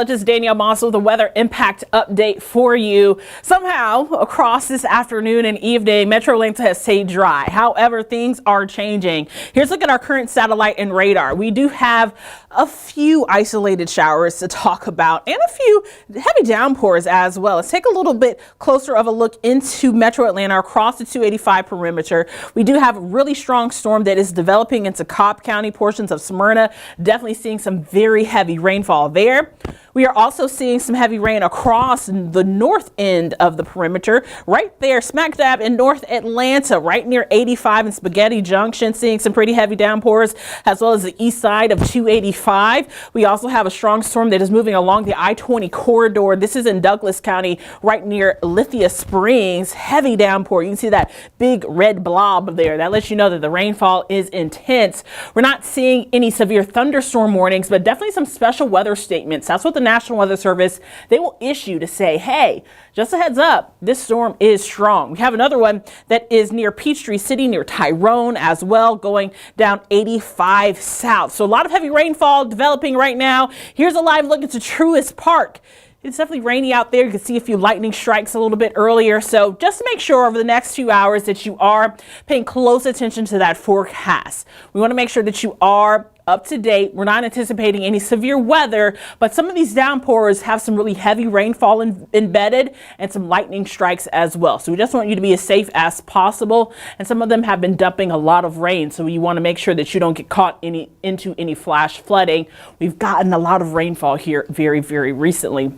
meteorologist Danielle Moss with a weather impact update for you. Somehow across this afternoon and evening, Metro Atlanta has stayed dry. However, things are changing. Here's a look at our current satellite and radar. We do have a few isolated showers to talk about and a few heavy downpours as well. Let's take a little bit closer of a look into Metro Atlanta across the 285 perimeter. We do have a really strong storm that is developing into Cobb County, portions of Smyrna. Definitely seeing some very heavy rainfall there. We are also seeing some heavy rain across the north end of the perimeter, right there, smack dab in North Atlanta, right near 85 and Spaghetti Junction, seeing some pretty heavy downpours, as well as the east side of 285. We also have a strong storm that is moving along the I-20 corridor. This is in Douglas County, right near Lithia Springs. Heavy downpour. You can see that big red blob there. That lets you know that the rainfall is intense. We're not seeing any severe thunderstorm warnings, but definitely some special weather statements. That's what the National Weather Service, they will issue to say, hey, just a heads up, this storm is strong. We have another one that is near Peachtree City, near Tyrone as well, going down 85 south. So a lot of heavy rainfall developing right now. Here's a live look into Truist Park. It's definitely rainy out there. You can see a few lightning strikes a little bit earlier. So just to make sure over the next 2 hours that you are paying close attention to that forecast. We want to make sure that you are up to date. We're not anticipating any severe weather, but some of these downpours have some really heavy rainfall embedded and some lightning strikes as well. So we just want you to be as safe as possible. And some of them have been dumping a lot of rain. So you want to make sure that you don't get caught into any flash flooding. We've gotten a lot of rainfall here very, very recently.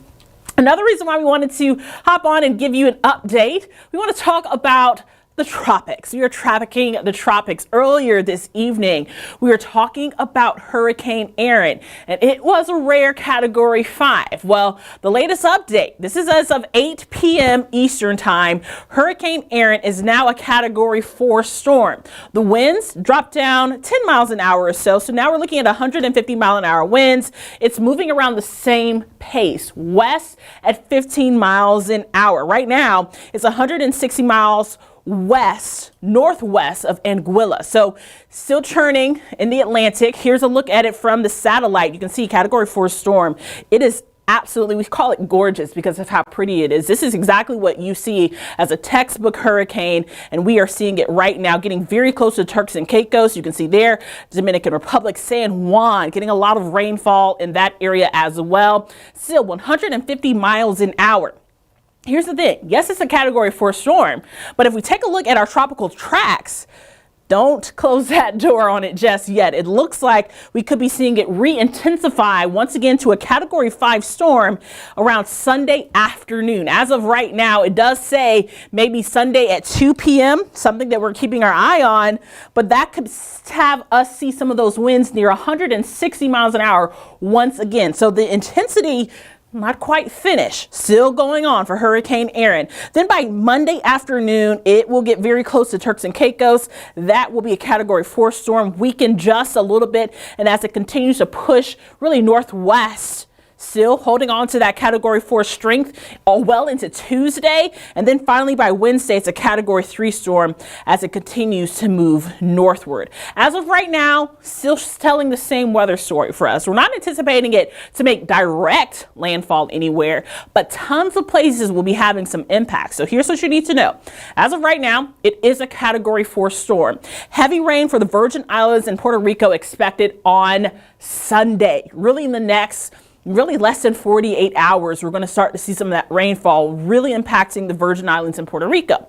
Another reason why we wanted to hop on and give you an update, we want to talk about the tropics. We are trafficking the tropics. Earlier this evening, we were talking about Hurricane Erin, and it was a rare Category 5. Well, the latest update, this is as of 8 p.m. Eastern Time, Hurricane Erin is now a Category 4 storm. The winds dropped down 10 miles an hour or so, so now we're looking at 150 mile an hour winds. It's moving around the same pace, west at 15 miles an hour. Right now, it's 160 miles northwest of Anguilla. So still churning in the Atlantic. Here's a look at it from the satellite. You can see Category 4 storm. It is absolutely, we call it gorgeous because of how pretty it is. This is exactly what you see as a textbook hurricane, and we are seeing it right now, getting very close to Turks and Caicos. You can see there, Dominican Republic, San Juan, getting a lot of rainfall in that area as well. Still 150 miles an hour. Here's the thing. Yes, it's a Category 4 storm, but if we take a look at our tropical tracks, don't close that door on it just yet. It looks like we could be seeing it re-intensify once again to a Category 5 storm around Sunday afternoon. As of right now, it does say maybe Sunday at 2 p.m., something that we're keeping our eye on, but that could have us see some of those winds near 160 miles an hour once again. So the intensity not quite finished, still going on for Hurricane Erin. Then by Monday afternoon, it will get very close to Turks and Caicos. That will be a Category 4 storm, weaken just a little bit. And as it continues to push really northwest, still holding on to that Category 4 strength all well into Tuesday. And then finally by Wednesday, it's a Category 3 storm as it continues to move northward. As of right now, still telling the same weather story for us. We're not anticipating it to make direct landfall anywhere, but tons of places will be having some impact. So here's what you need to know. As of right now, it is a Category 4 storm. Heavy rain for the Virgin Islands and Puerto Rico expected on Sunday. Really in the next less than 48 hours, we're going to start to see some of that rainfall really impacting the Virgin Islands and Puerto Rico.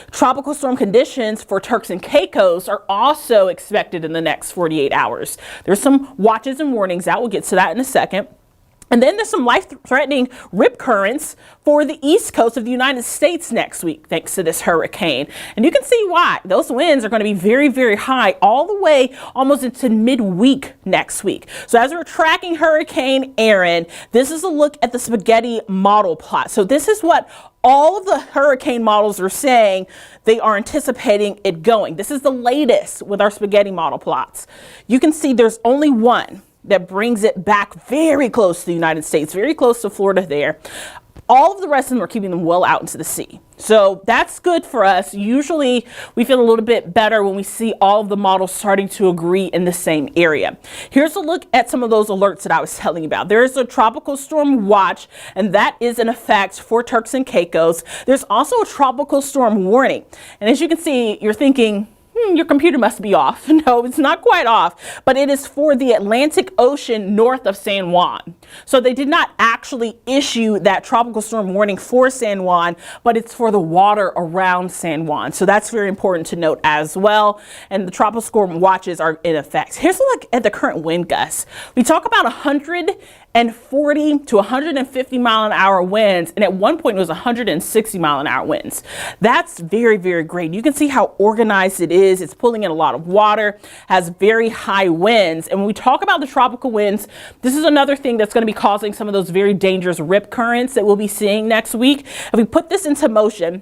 Tropical storm conditions for Turks and Caicos are also expected in the next 48 hours. There's some watches and warnings out. We'll get to that in a second. And then there's some life-threatening rip currents for the east coast of the United States next week, thanks to this hurricane. And you can see why. Those winds are going to be very, very high all the way almost into midweek next week. So as we're tracking Hurricane Erin, this is a look at the spaghetti model plot. So this is what all of the hurricane models are saying they are anticipating it going. This is the latest with our spaghetti model plots. You can see there's only one that brings it back very close to the United States, very close to Florida there. All of the rest of them are keeping them well out into the sea. So that's good for us. Usually we feel a little bit better when we see all of the models starting to agree in the same area. Here's a look at some of those alerts that I was telling you about. There is a tropical storm watch, and that is in effect for Turks and Caicos. There's also a tropical storm warning. And as you can see, you're thinking, your computer must be off. No, it's not quite off, but it is for the Atlantic Ocean north of San Juan. So they did not actually issue that tropical storm warning for San Juan, but it's for the water around San Juan. So that's very important to note as well. And the tropical storm watches are in effect. Here's a look at the current wind gusts. We talk about 140 to 150 mile an hour winds, and at one point it was 160 mile an hour winds. That's very, very great. You can see how organized it is. It's pulling in a lot of water, has very high winds. And when we talk about the tropical winds, this is another thing that's going to be causing some of those very dangerous rip currents that we'll be seeing next week. If we put this into motion,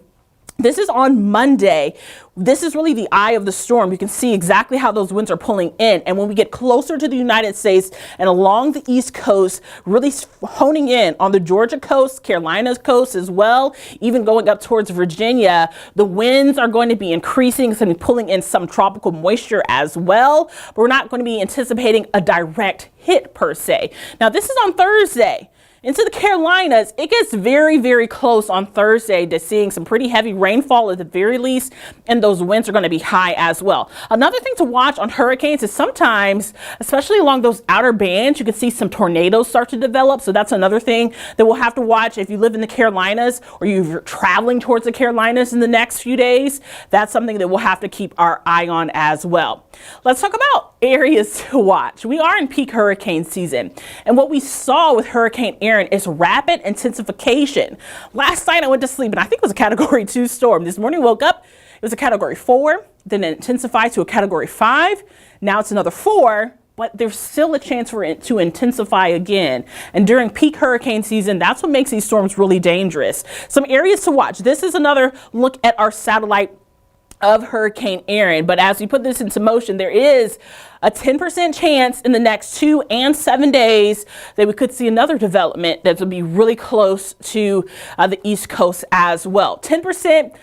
this is on Monday. This is really the eye of the storm. You can see exactly how those winds are pulling in. And when we get closer to the United States and along the East Coast, really honing in on the Georgia coast, Carolina coast as well, even going up towards Virginia, the winds are going to be increasing. It's going to be pulling in some tropical moisture as well. But we're not going to be anticipating a direct hit per se. Now, this is on Thursday. Into the Carolinas, it gets very, very close on Thursday to seeing some pretty heavy rainfall at the very least, and those winds are going to be high as well. Another thing to watch on hurricanes is sometimes, especially along those outer bands, you can see some tornadoes start to develop. So that's another thing that we'll have to watch if you live in the Carolinas or you're traveling towards the Carolinas in the next few days. That's something that we'll have to keep our eye on as well. Let's talk about areas to watch. We are in peak hurricane season, and what we saw with Hurricane Erin is rapid intensification. Last night I went to sleep and I think it was a Category 2 storm. This morning woke up, it was a Category 4, then it intensified to a Category 5. Now it's another 4, but there's still a chance for it to intensify again. And during peak hurricane season, that's what makes these storms really dangerous. Some areas to watch. This is another look at our satellite of Hurricane Erin. But as we put this into motion, there is a 10% chance in the next 2 and 7 days that we could see another development that will be really close to the East Coast as well. 10%,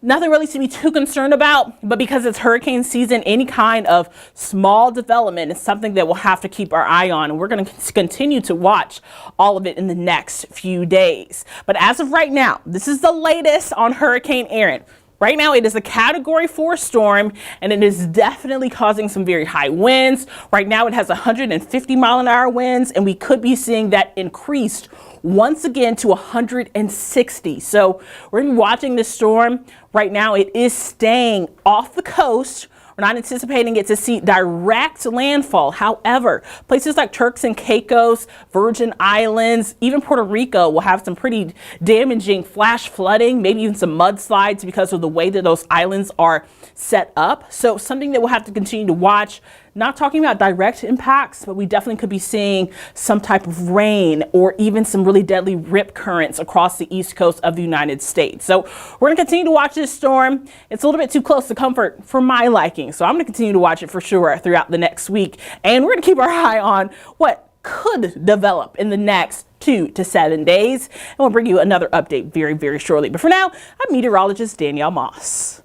nothing really to be too concerned about, but because it's hurricane season, any kind of small development is something that we'll have to keep our eye on, and we're going to continue to watch all of it in the next few days. But as of right now, this is the latest on Hurricane Erin. Right now, it is a Category 4 storm, and it is definitely causing some very high winds. Right now, it has 150 mile an hour winds, and we could be seeing that increased once again to 160. So we're going to be watching this storm. Right now, it is staying off the coast. We're not anticipating it to see direct landfall. However, places like Turks and Caicos, Virgin Islands, even Puerto Rico will have some pretty damaging flash flooding, maybe even some mudslides because of the way that those islands are set up. So something that we'll have to continue to watch. Not talking about direct impacts, but we definitely could be seeing some type of rain or even some really deadly rip currents across the East Coast of the United States. So we're going to continue to watch this storm. It's a little bit too close to comfort for my liking, so I'm going to continue to watch it for sure throughout the next week. And we're going to keep our eye on what could develop in the next 2 to 7 days. And we'll bring you another update very, very shortly. But for now, I'm meteorologist Danielle Moss.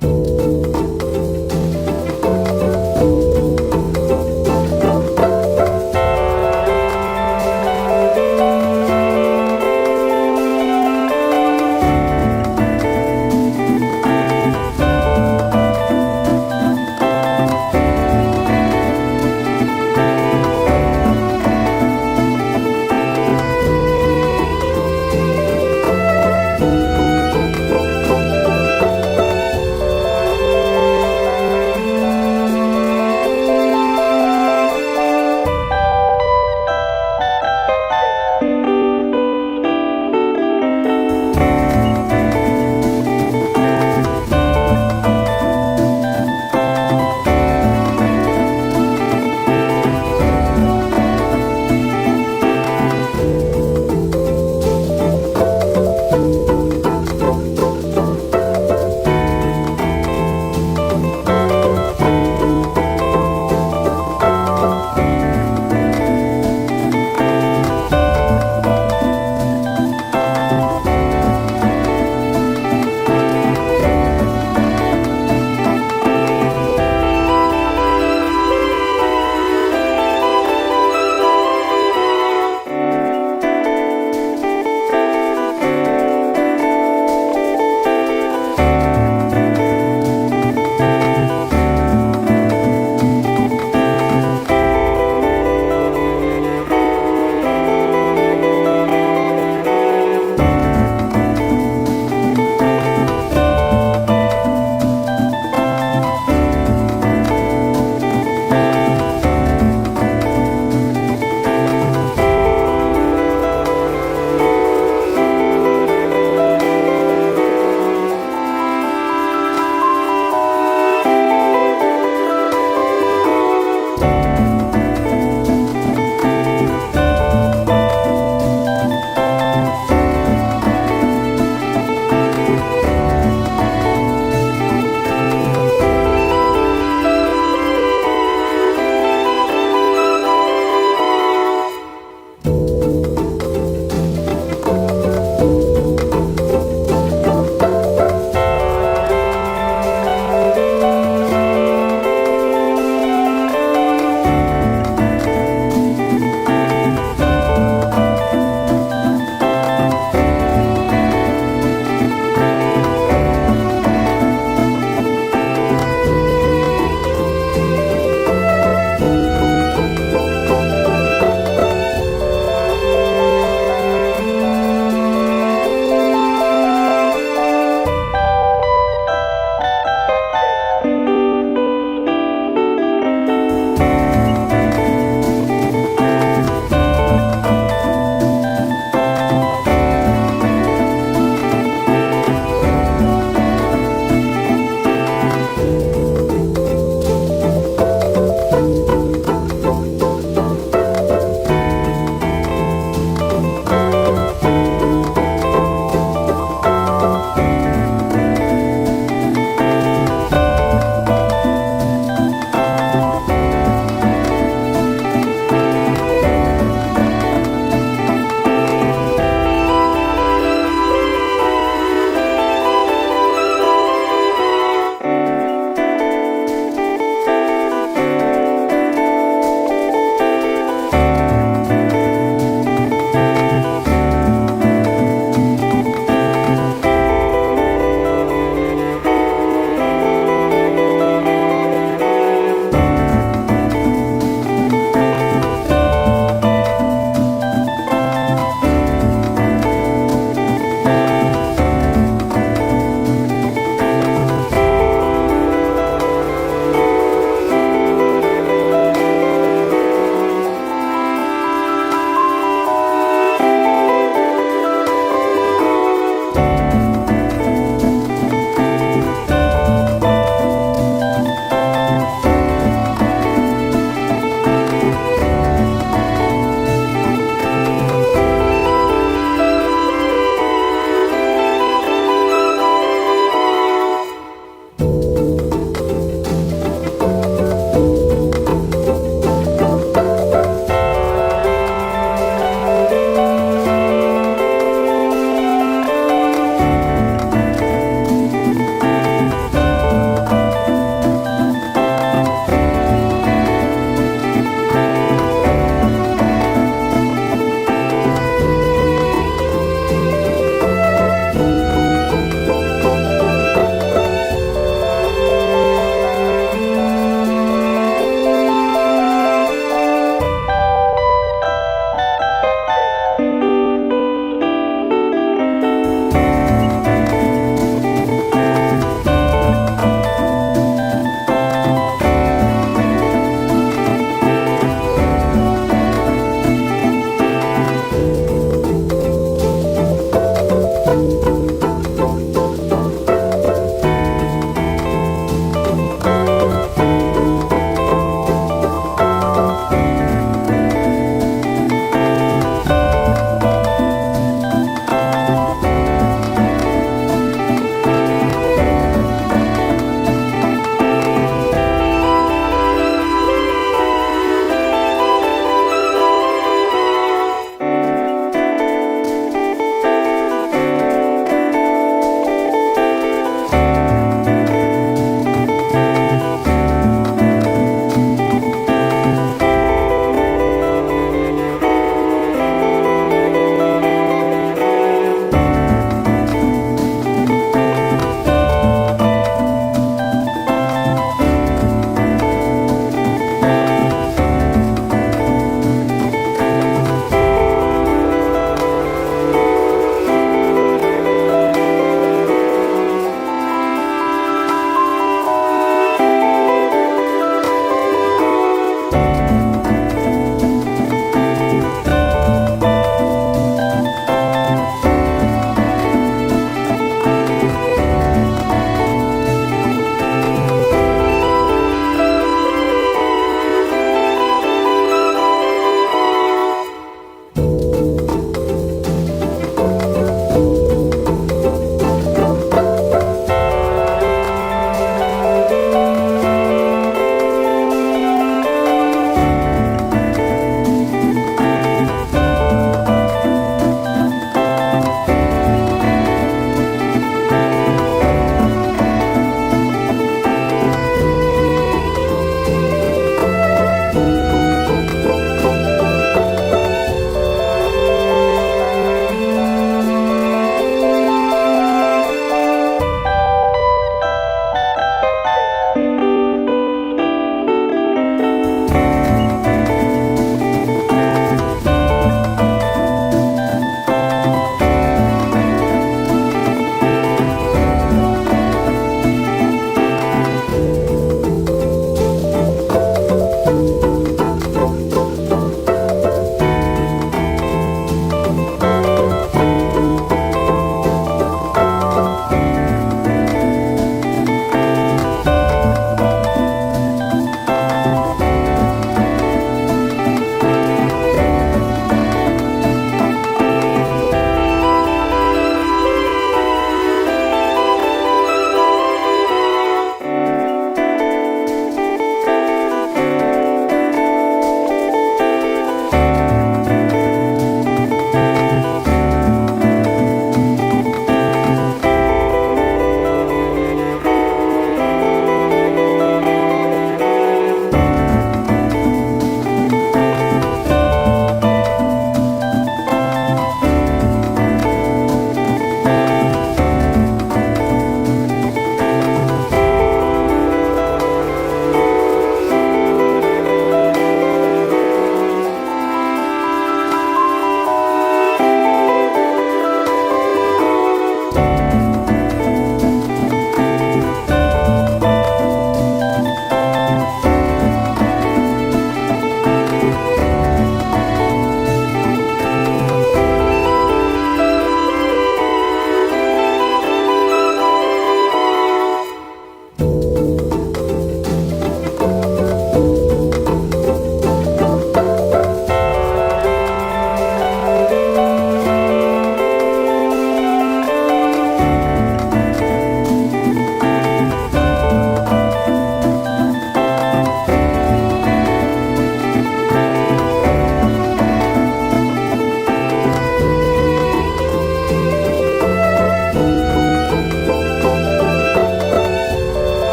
bye.